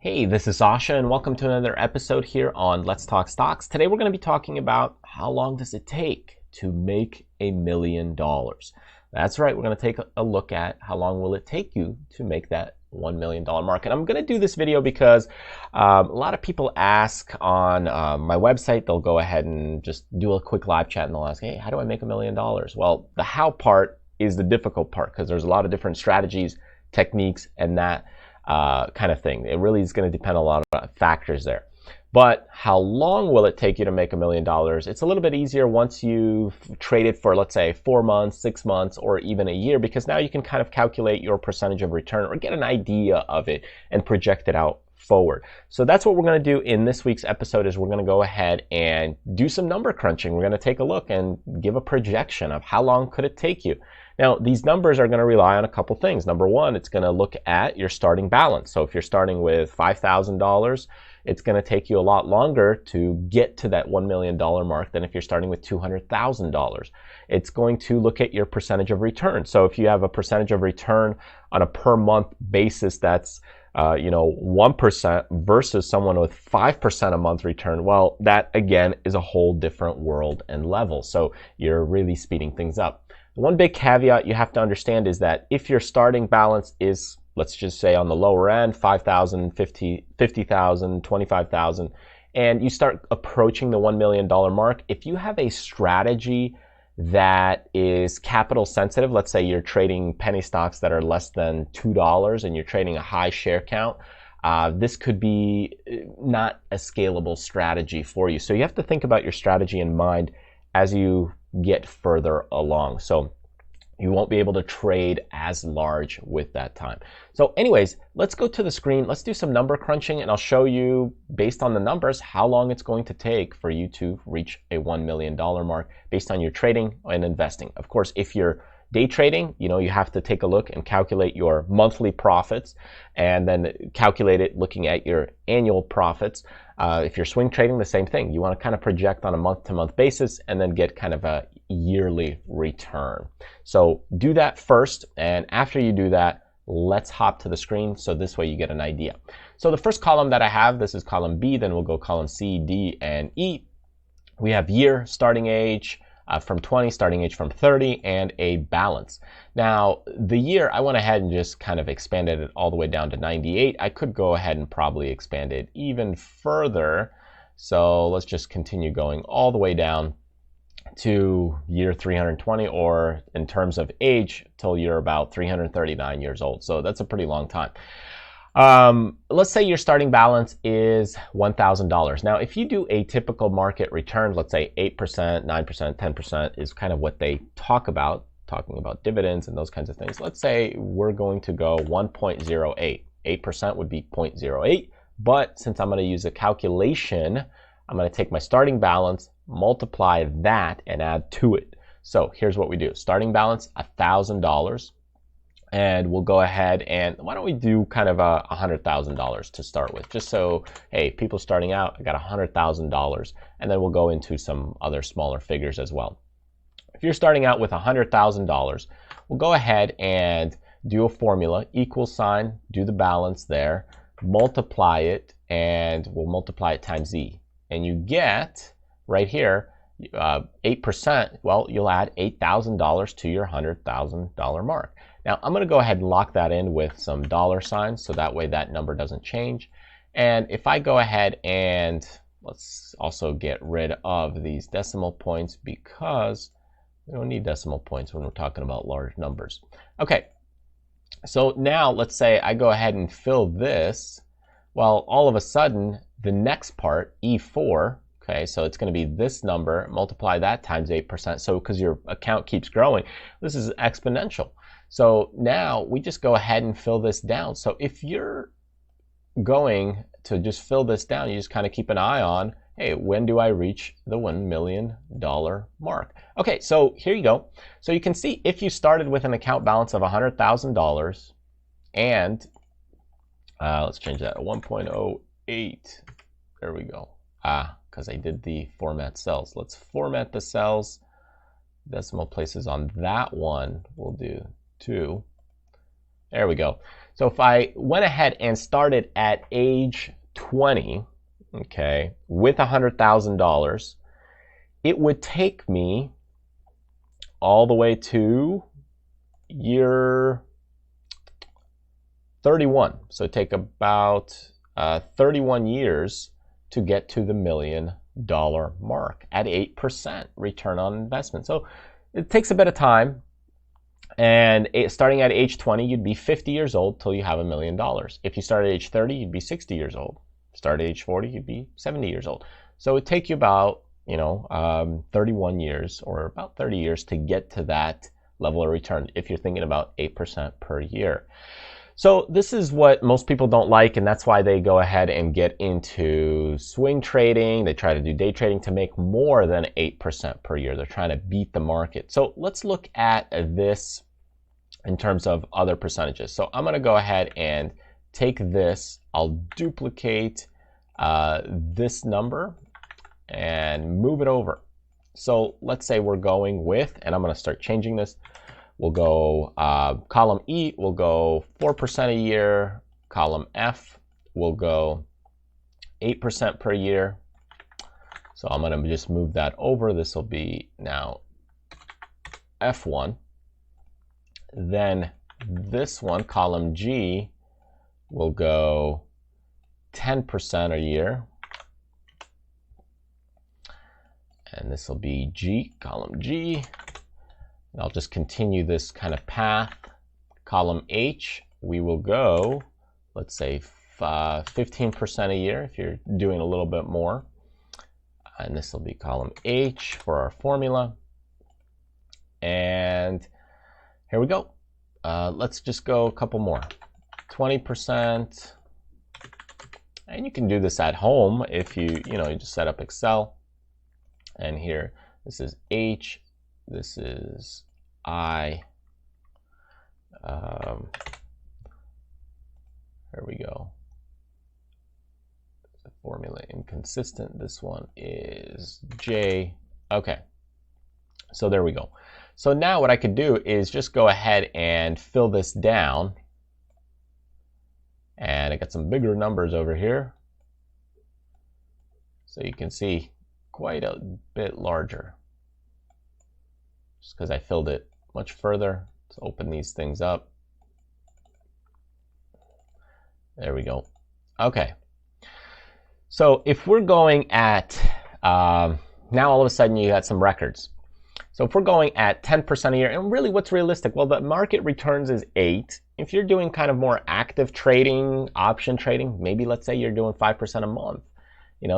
Hey, this is Sasha, and welcome to another episode here on Let's Talk Stocks. Today we're going to be talking about how long does it take to make $1 million. That's right, we're going to take a look at how long will it take you to make that $1 million mark. And I'm going to do this video because a lot of people ask on my website. They'll go ahead and just do a quick live chat and they'll ask, hey, how do I make $1 million? Well, the how part is the difficult part because there's a lot of different strategies, techniques, and that kind of thing. It really is going to depend on a lot of factors there. But how long will it take you to make $1 million? It's a little bit easier once you've traded for, let's say, 4 months, 6 months, or even a year, because now you can kind of calculate your percentage of return or get an idea of it and project it out forward. So that's what we're going to do in this week's episode. Is we're going to go ahead and do some number crunching. We're going to take a look and give a projection of how long could it take you. Now, these numbers are going to rely on a couple things. Number one, it's going to look at your starting balance. So if you're starting with $5,000, it's going to take you a lot longer to get to that $1 million mark than if you're starting with $200,000. It's going to look at your percentage of return. So if you have a percentage of return on a per month basis that's 1% versus someone with 5% a month return, well, that again is a whole different world and level. So you're really speeding things up. The one big caveat you have to understand is that if your starting balance is, let's just say on the lower end, 5,000, 50,000, 25,000, and you start approaching the $1 million mark, if you have a strategy that is capital sensitive, let's say you're trading penny stocks that are less than $2 and you're trading a high share count, this could be not a scalable strategy for you. So you have to think about your strategy in mind as you get further along. So you won't be able to trade as large with that time. So anyways, let's go to the screen. Let's do some number crunching and I'll show you based on the numbers how long it's going to take for you to reach a $1 million mark based on your trading and investing. Of course, if you're day trading, you have to take a look and calculate your monthly profits and then calculate it looking at your annual profits. If you're swing trading, the same thing. You want to kind of project on a month-to-month basis and then get kind of a yearly return. So do that first, and after you do that, let's hop to the screen so this way you get an idea. So the first column that I have, this is column B, then we'll go column C, D, and E. We have year, starting age, from 20, starting age from 30, and a balance. Now, the year, I went ahead and just kind of expanded it all the way down to 98. I could go ahead and probably expand it even further. So let's just continue going all the way down to year 320, or in terms of age, till you're about 339 years old. So that's a pretty long time. Let's say your starting balance is $1,000. Now, if you do a typical market return, let's say 8%, 9%, 10% is kind of what they talk about, talking about dividends and those kinds of things. Let's say we're going to go 1.08. 8% would be 0.08. But since I'm going to use a calculation, I'm going to take my starting balance, multiply that, and add to it. So here's what we do. Starting balance, $1,000. And we'll go ahead and why don't we do kind of $100,000 to start with, just so, hey, people starting out, I got $100,000, and then we'll go into some other smaller figures as well. If you're starting out with $100,000, we'll go ahead and do a formula, equal sign, do the balance there, multiply it, and we'll multiply it times E. And you get, right here, 8%, well, you'll add $8,000 to your $100,000 mark. Now, I'm going to go ahead and lock that in with some dollar signs, so that way that number doesn't change. And if I go ahead and let's also get rid of these decimal points because we don't need decimal points when we're talking about large numbers. Okay, so now let's say I go ahead and fill this. Well, all of a sudden, the next part, E4, okay, so it's going to be this number, multiply that times 8%. So because your account keeps growing, this is exponential. So now we just go ahead and fill this down. So if you're going to just fill this down, you just kind of keep an eye on, hey, when do I reach the $1 million mark? Okay, so here you go. So you can see if you started with an account balance of $100,000 and let's change that to 1.08. There we go. Because I did the format cells. Let's format the cells. Decimal places on that one we'll do 2. There we go. So if I went ahead and started at age 20, okay, with $100,000, it would take me all the way to year 31. So take about 31 years to get to the $1 million mark at 8% return on investment. So it takes a bit of time. And starting at age 20, you'd be 50 years old till you have $1 million. If you start at age 30, you'd be 60 years old. Start at age 40, you'd be 70 years old. So it would take you about, 31 years or about 30 years to get to that level of return if you're thinking about 8% per year. So this is what most people don't like, and that's why they go ahead and get into swing trading. They try to do day trading to make more than 8% per year. They're trying to beat the market. So let's look at this in terms of other percentages. So I'm going to go ahead and take this. I'll duplicate this number and move it over. So let's say we're going with, and I'm going to start changing this. We'll go column E, we'll go 4% a year. Column F, we'll go 8% per year. So I'm going to just move that over. This will be now F1. Then this one, column G, will go 10% a year. And this will be G, column G. And I'll just continue this kind of path. Column H, we will go, let's say 15% a year if you're doing a little bit more. And this will be column H for our formula. And here we go. Let's just go a couple more. 20%. And you can do this at home if you just set up Excel. And here, this is H. This is I. Here we go. The formula inconsistent. This one is J. Okay. So there we go. So now what I could do is just go ahead and fill this down. And I got some bigger numbers over here. So you can see quite a bit larger. Just because I filled it much further. Let's open these things up. There we go. Okay. So if we're going at, now all of a sudden you got some records. So if we're going at 10% a year, and really what's realistic? Well, the market returns is 8. If you're doing kind of more active trading, option trading, maybe let's say you're doing 5% a month.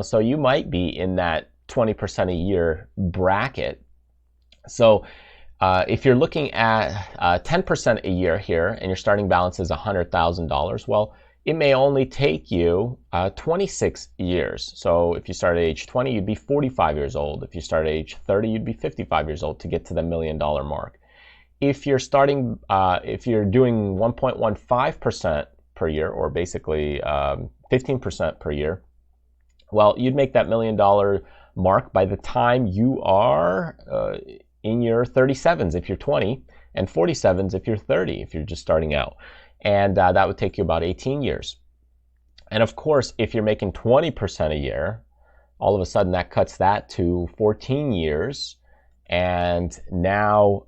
So you might be in that 20% a year bracket. So if you're looking at 10% a year here and your starting balance is $100,000, well, it may only take you 26 years. So if you start at age 20, you'd be 45 years old. If you start at age 30, you'd be 55 years old to get to the $1 million mark. If you're starting, if you're doing 1.15% per year, or basically 15% per year, well, you'd make that $1 million mark by the time you are in your 37s if you're 20, and 47s if you're 30, if you're just starting out. And that would take you about 18 years. And of course, if you're making 20% a year, all of a sudden that cuts that to 14 years. And now,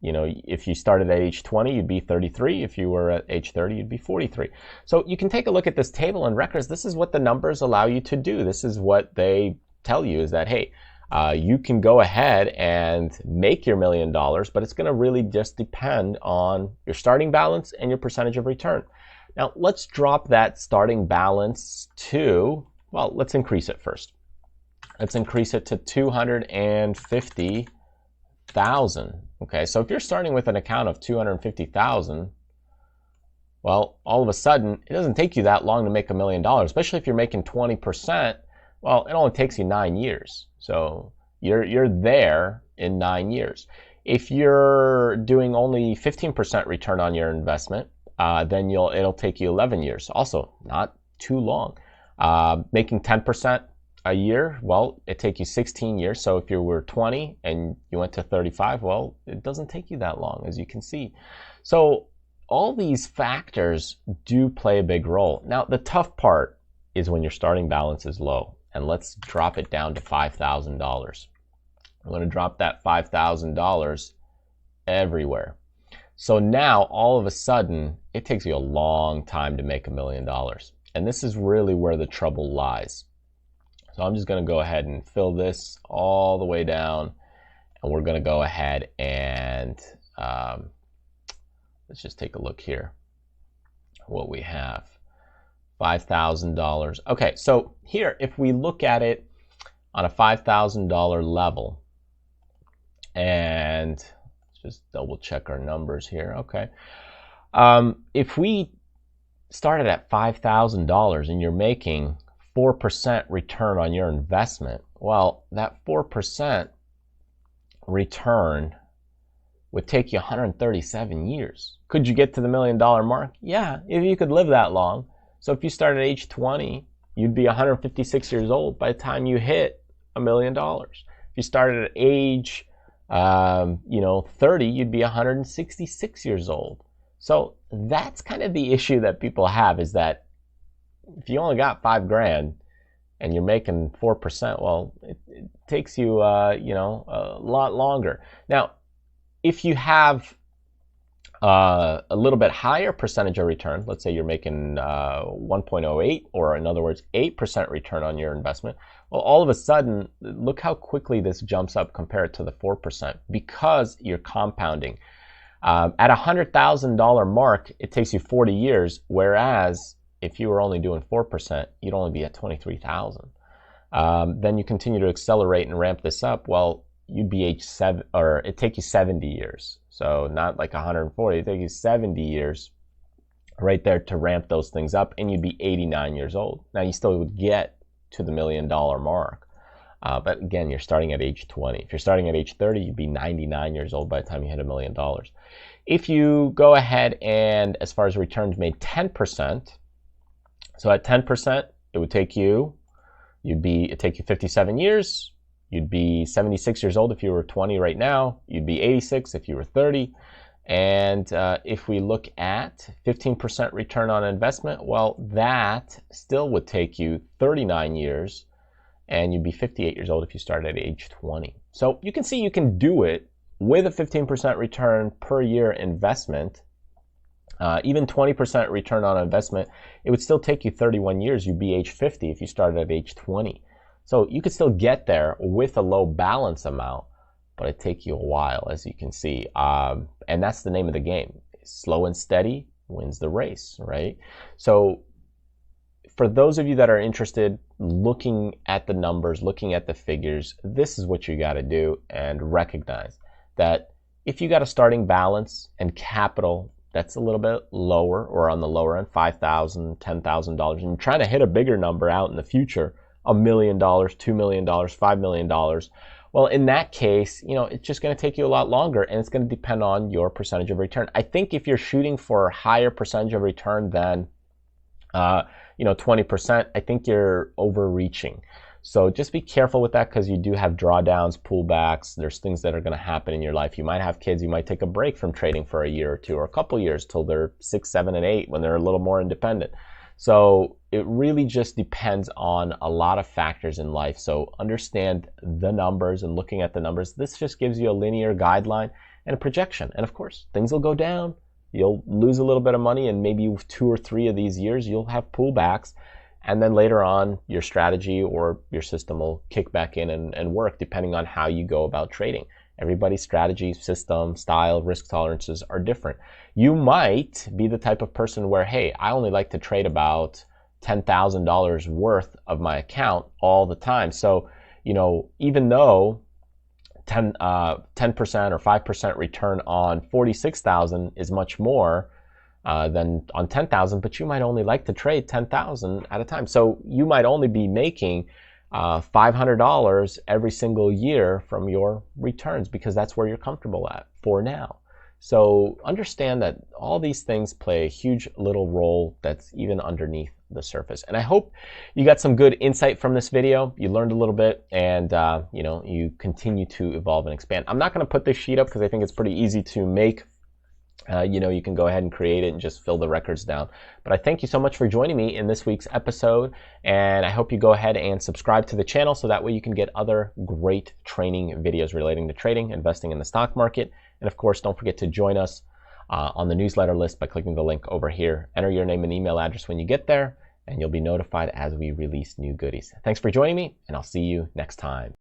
if you started at age 20, you'd be 33. If you were at age 30, you'd be 43. So you can take a look at this table and records. This is what the numbers allow you to do. This is what they tell you is that, hey, you can go ahead and make your $1 million, but it's going to really just depend on your starting balance and your percentage of return. Now, let's drop that starting balance to, well, let's increase it first. Let's increase it to 250,000. Okay, so if you're starting with an account of 250,000, well, all of a sudden, it doesn't take you that long to make $1 million, especially if you're making 20%. Well, it only takes you 9 years. So you're there in 9 years. If you're doing only 15% return on your investment, then it'll take you 11 years. Also, not too long. Making 10% a year, well, it takes you 16 years. So if you were 20 and you went to 35, well, it doesn't take you that long, as you can see. So all these factors do play a big role. Now, the tough part is when your starting balance is low. And let's drop it down to $5,000. I'm going to drop that $5,000 everywhere. So now, all of a sudden, it takes you a long time to make $1 million. And this is really where the trouble lies. So I'm just going to go ahead and fill this all the way down. And we're going to go ahead and let's just take a look here what we have. $5,000. Okay, so here, if we look at it on a $5,000 level, and let's just double check our numbers here. Okay, if we started at $5,000 and you're making 4% return on your investment, well, that 4% return would take you 137 years. Could you get to the $1 million mark? Yeah, if you could live that long. So if you start at age 20, you'd be 156 years old by the time you hit $1 million. If you started at age 30, you'd be 166 years old. So that's kind of the issue that people have, is that if you only got $5,000 and you're making 4%, well, it takes you a lot longer. Now, if you have a little bit higher percentage of return, let's say you're making 1.08, or in other words, 8% return on your investment, well, all of a sudden, look how quickly this jumps up compared to the 4%, because you're compounding. At a $100,000 mark, it takes you 40 years, whereas if you were only doing 4%, you'd only be at 23,000. Then you continue to accelerate and ramp this up. Well, you'd be age 7, or it'd take you 70 years. So not like 140, it'd take you 70 years right there to ramp those things up, and you'd be 89 years old. Now, you still would get to the $1 million mark. But again, you're starting at age 20. If you're starting at age 30, you'd be 99 years old by the time you hit $1 million. If you go ahead and, as far as returns, made 10%, so at 10%, it would take you, it'd take you 57 years. You'd be 76 years old if you were 20 right now. You'd be 86 if you were 30. And if we look at 15% return on investment, well, that still would take you 39 years, and you'd be 58 years old if you started at age 20. So you can see you can do it with a 15% return per year investment. Even 20% return on investment, it would still take you 31 years. You'd be age 50 if you started at age 20. So you could still get there with a low balance amount, but it takes you a while, as you can see. And that's the name of the game. Slow and steady wins the race, right? So for those of you that are interested, looking at the numbers, looking at the figures, this is what you got to do, and recognize that if you got a starting balance and capital that's a little bit lower, or on the lower end, $5,000, $10,000, and you're trying to hit a bigger number out in the future, $1 million, $2 million, $5 million, well, in that case, it's just going to take you a lot longer, and it's going to depend on your percentage of return. I think if you're shooting for a higher percentage of return than 20%, I think you're overreaching. So just be careful with that, because you do have drawdowns, pullbacks. There's things that are going to happen in your life. You might have kids. You might take a break from trading for a year or two, or a couple years, till they're 6, 7, and 8, when they're a little more independent. So it really just depends on a lot of factors in life. So understand the numbers, and looking at the numbers, this just gives you a linear guideline and a projection. And of course, things will go down. You'll lose a little bit of money, and maybe 2 or 3 of these years you'll have pullbacks. And then later on, your strategy or your system will kick back in and work, depending on how you go about trading. Everybody's strategy, system, style, risk tolerances are different. You might be the type of person where, hey, I only like to trade about $10,000 worth of my account all the time. So, even though 10% or 5% return on 46,000 is much more than on 10,000, but you might only like to trade 10,000 at a time. So you might only be making $500 every single year from your returns, because that's where you're comfortable at for now. So understand that all these things play a huge little role that's even underneath the surface. And I hope you got some good insight from this video. You learned a little bit, and you continue to evolve and expand. I'm not going to put this sheet up because I think it's pretty easy to make. you can go ahead and create it and just fill the records down. But I thank you so much for joining me in this week's episode, and I hope you go ahead and subscribe to the channel so that way you can get other great training videos relating to trading, investing in the stock market. And of course, don't forget to join us on the newsletter list by clicking the link over here. Enter your name and email address when you get there, and you'll be notified as we release new goodies. Thanks for joining me, and I'll see you next time.